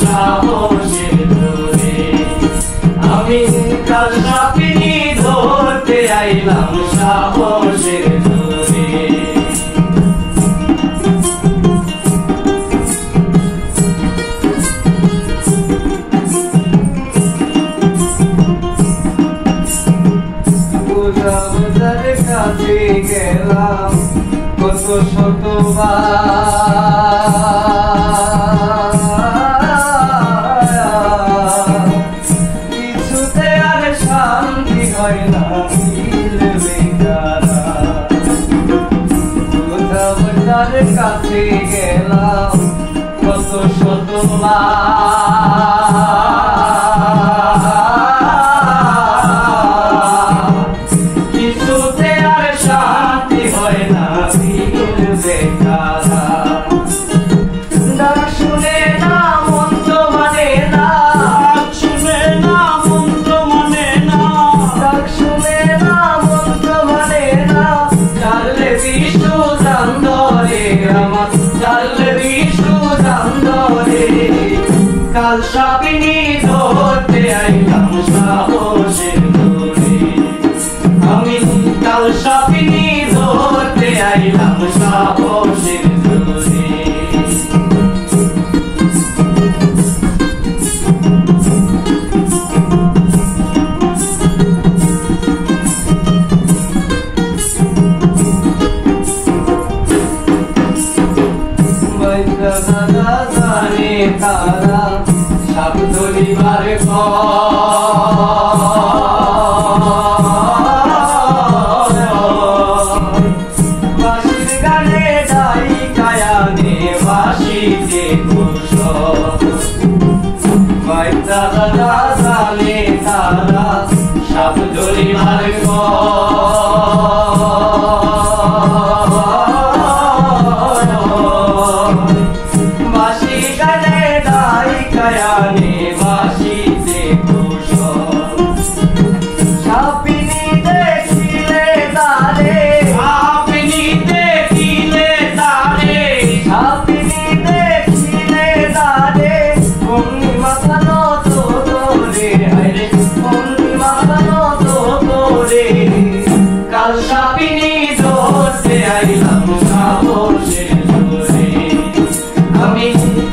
সাহসের জোরে আমি কাল সাপিনী ধরতে আইলাম সাহসের জোরে বুঝার কাছে গেলাম কত শতবার কিছুতে আর শান্তি হয় না মিলবে কারা বুঝার কাছে গেলাম কত শতবার কিছুতে আর শান্তি হয় না মিলবে কারা ডাক শুনে না মন তো মানে না ডাক শুনে না মন তো মানে না ডাক শুনে না মন তো মানে না চাললে বিষ্ণু জান ধরে আমার চাললে বিষ্ণু জান ধরে কাল সাপিনী ধরতে আইলাম সাহসের জোরে আমি কাল সাপিনী ধরতে আইলাম সাহসের জোরে জানে তারা সাপ ধরিবার বাঁশির গানে যাই কায়ানে বাঁশিতে জানে তারা সাপ ধরিবার বাঁশি গানে যাই কায়ানে বাঁশিতে সাপিনী দেখিলে তারে সাপিনী দেখিলে তারে সাপিনী দেখিলে তারে অমনি মাথানো তো তোরে হরে অমনি মাথানো তো তোরে কাল সাপিনী ধরতে আইলাম সাহসের জোরে আমি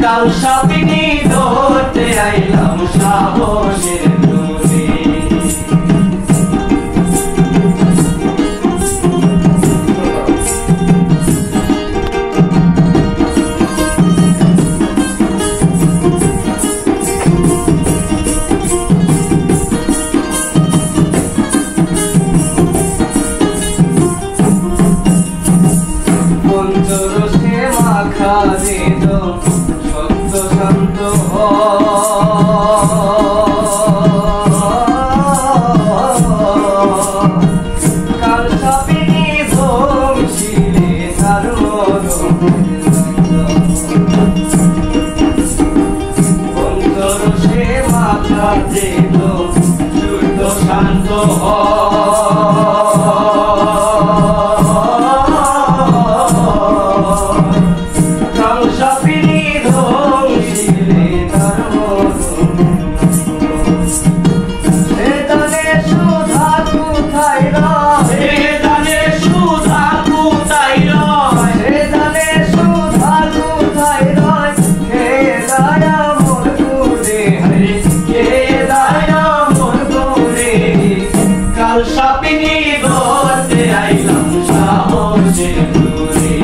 কাল সাপিনী ধরতে আইলাম সাহসের জোরে পঞ্চরসে মাখা বেদ সত্য শান্ত কাল সাপিনী ভোমশিলে তার পঞ্চরসে মাখা বেদ শুদ্ধ শান্ত সাপিনী ধরতে আইলাম সাহসের জোরে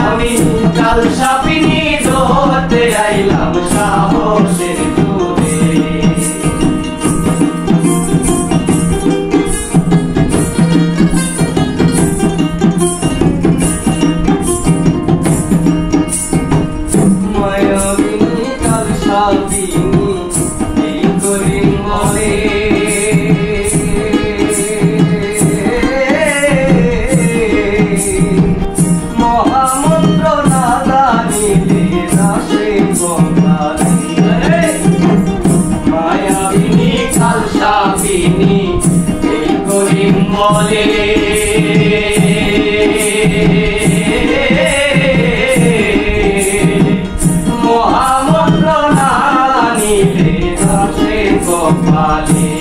আমি কাল সাপিনী ধরতে আইলাম সাহসের জোরে মায়াবিনী কাল সাপিনী এই করি মনে মহামন্ত্র না জানিলে রাশে মায়াবিনী কাল সাপিনী এই করি মনে মহামন্ত্র না কপালে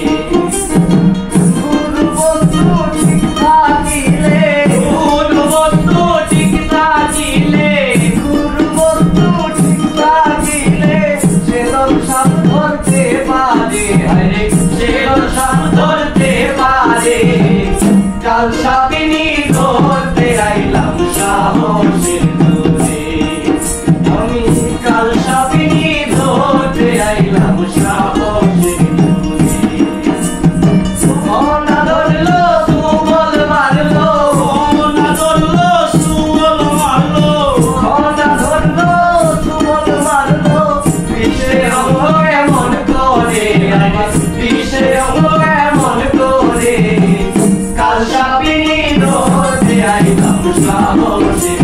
কাল সাবিনী ধরতে আইলাম সাহসের জোরে আমি কাল সাবিনী ধরতে আইলাম সাহসের জোরে মনা ধরলো সুবল মারলো মনা ধরলো সুবল মারলো মনা ধরলো সুবল মারলো পিছে হলো এমন করে পিছে হলো এমন করে কাল সাবিনী ধরতে আইলাম সাহসের